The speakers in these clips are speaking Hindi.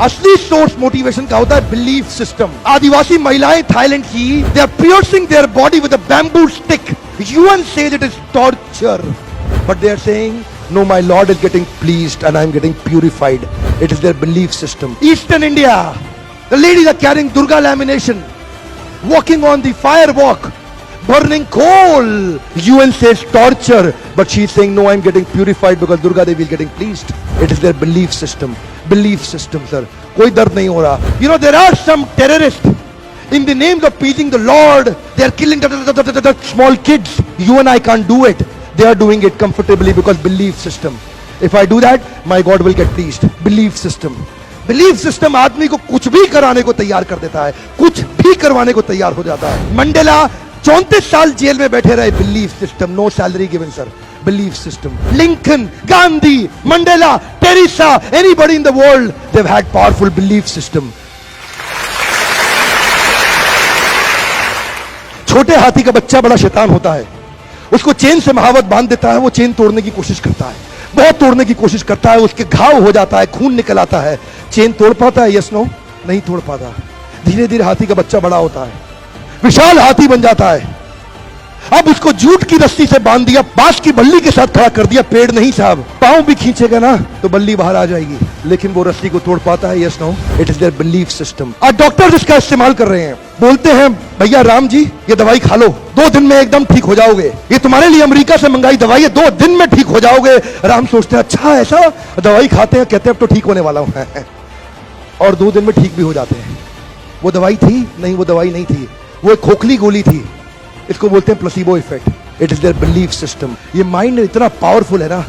असली सोर्स मोटिवेशन का होता है बिलीफ सिस्टम। आदिवासी महिलाएं थाईलैंड की, they are piercing their body with a bamboo stick. UN says it is torture, but they are saying no, my Lord is getting pleased and I am getting purified. It is their belief system. Eastern India, the ladies are carrying Durga lamination, walking on the fire walk, burning coal. UN says torture, but she is saying no, I am getting purified because Durga Devi is getting pleased. It is their belief system. Belief system, sir. कोई दर्द नहीं हो रहा. You know, there are some terrorists in the names of pleasing the Lord. They are killing the small kids. You and I can't do it. They are doing it comfortably because belief system. If I do that, my God will get pleased. Belief system. Belief system आदमी को कुछ भी कराने को तैयार कर देता है, कुछ भी करवाने को तैयार हो जाता है। मंडेला 34 साल जेल में बैठे रहे, belief system, no salary given sir. Belief system. Lincoln, Gandhi, Mandela, Teresa, anybody in the world, they've had powerful belief system. छोटे हाथी का बच्चा बड़ा शैतान होता है, उसको चेन से महावत बांध देता है, वो चेन तोड़ने की कोशिश करता है, बहुत तोड़ने की कोशिश करता है, उसके घाव हो जाता है, खून निकल आता है। चेन तोड़ पाता है? Yes no? नहीं तोड़ पाता। धीरे धीरे हाथी का बच्चा बड़ा होता है, विशाल हाथी बन जाता है। अब उसको जूट की रस्सी से बांध दिया, बांस की बल्ली के साथ खड़ा कर दिया। पेड़ नहीं साहब, पांव भी खींचेगा ना तो बल्ली बाहर आ जाएगी, लेकिन वो रस्सी को तोड़ पाता है? Yes no? It is their belief system. आज डॉक्टर इसका इस्तेमाल कर रहे हैं, बोलते हैं भैया राम जी ये दवाई खा लो, 2 दिन में एकदम ठीक हो जाओगे, ये तुम्हारे लिए अमेरिका से मंगाई दवाई है, 2 दिन में ठीक हो जाओगे। राम सोचते हैं अच्छा ऐसा, दवाई खाते हैं, कहते हैं अब तो ठीक होने वाला हूं और 2 दिन में ठीक भी हो जाते हैं। वो दवाई थी? नहीं, वो दवाई नहीं थी, वो एक खोखली गोली थी। इसको बोलते हैं placebo effect. It is their belief system. ये माइंड इतना पावरफुल है ना,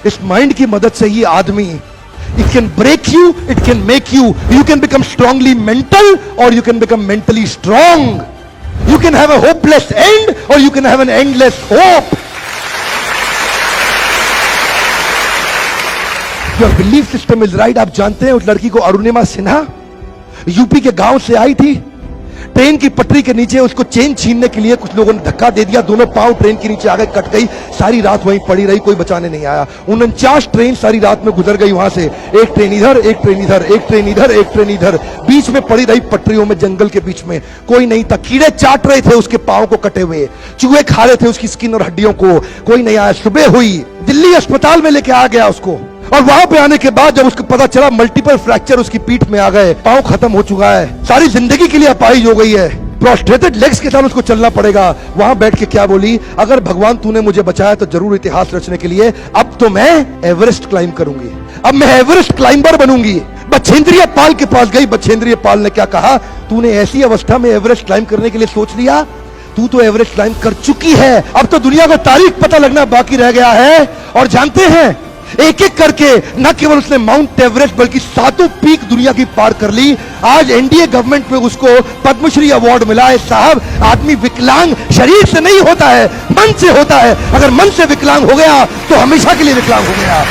इस माइंड की मदद से ये आदमी, it can break you, it can make you, you can become strongly mental or you can become mentally strong. You can have a hopeless end or you can have an endless hope. Your belief system is right. आप जानते हैं उस लड़की को अरुणिमा सिन्हा यूपी के गांव से आई थी, ट्रेन की पटरी के नीचे उसको चेन छीनने के लिए कुछ लोगों ने धक्का दे दिया, दोनों पांव ट्रेन के नीचे आ गए, कट गई, सारी रात वहीं पड़ी रही, कोई बचाने नहीं आया। 49 ट्रेन सारी रात में गुजर गई वहां से, एक ट्रेन इधर, एक ट्रेन इधर, एक ट्रेन इधर, एक ट्रेन इधर, बीच में पड़ी रही पटरियों में, जंगल के बीच में, कोई नहीं था। कीड़े चाट रहे थे उसके पांव को कटे हुए, चूहे खा रहे थे उसकी स्किन और हड्डियों को, कोई नहीं आया। सुबह हुई, दिल्ली अस्पताल में लेके आ गया उसको, और वहां पे आने के बाद जब उसको पता चला मल्टीपल फ्रैक्चर उसकी पीठ में आ गए, पांव खत्म हो चुका है, सारी जिंदगी के लिए अपाहिज हो गई है, प्रोस्ट्रेटेड लेग्स के साथ उसको चलना पड़ेगा। वहां बैठ के क्या बोली, अगर भगवान तूने मुझे बचाया तो जरूर इतिहास रचने के लिए, अब तो मैं एवरेस्ट क्लाइंब करूंगी, अब मैं एवरेस्ट क्लाइंबर बनूंगी। बछेंद्रिय पाल के पास गई, बछेंद्रिय पाल ने क्या कहा, तूने ऐसी अवस्था में एवरेस्ट क्लाइंब करने के लिए सोच लिया, तू तो एवरेस्ट क्लाइंब कर चुकी है, अब तो दुनिया को तारीख पता लगना बाकी रह गया है। और जानते हैं एक एक करके न केवल उसने माउंट एवरेस्ट बल्कि 7 पीक दुनिया की पार कर ली। आज एनडीए गवर्नमेंट में उसको पद्मश्री अवार्ड मिला है। साहब, आदमी विकलांग शरीर से नहीं होता है, मन से होता है। अगर मन से विकलांग हो गया तो हमेशा के लिए विकलांग हो गया।